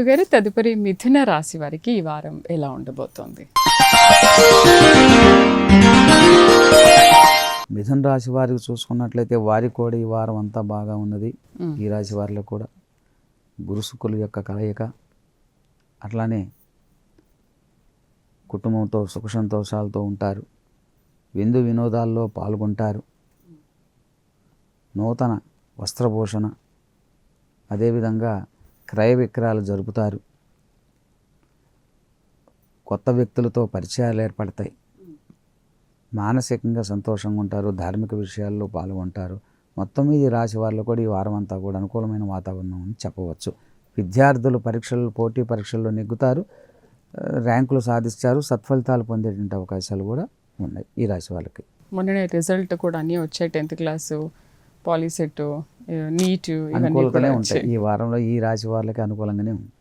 గారు తదుపరి మిథున రాశి వారికి ఈ వారం ఎలా ఉండబోతోంది? మిథున రాశి వారికి చూసుకున్నట్లయితే వారికి కూడా ఈ వారం అంతా బాగా ఉన్నది. ఈ రాశి వారిలో కూడా గురు శుక్రుల యొక్క కలయిక, అట్లానే కుటుంబంతో సుఖ సంతోషాలతో ఉంటారు. విందు వినోదాల్లో పాల్గొంటారు. నూతన వస్త్రభూషణ, అదేవిధంగా క్రయ విక్రయాలు జరుపుతారు. కొత్త వ్యక్తులతో పరిచయాలు ఏర్పడతాయి. మానసికంగా సంతోషంగా ఉంటారు. ధార్మిక విషయాల్లో పాల్గొంటారు. మొత్తం మీద ఈ రాశి వారిలో కూడా ఈ వారం అంతా కూడా అనుకూలమైన వాతావరణం అని చెప్పవచ్చు. విద్యార్థులు పోటీ పరీక్షల్లో నెగ్గుతారు. ర్యాంకులు సాధిస్తారు. సత్ఫలితాలు పొందేటువంటి అవకాశాలు కూడా ఉన్నాయి ఈ రాశి వాళ్ళకి. మొన్ననే రిజల్ట్ కూడా అన్నీ వచ్చాయి. 10th క్లాసు, పాలిసెట్, నీట్ అనుకూలంగానే ఉంటాయి. ఈ వారంలో ఈ రాశి వాళ్ళకి అనుకూలంగానే ఉంది.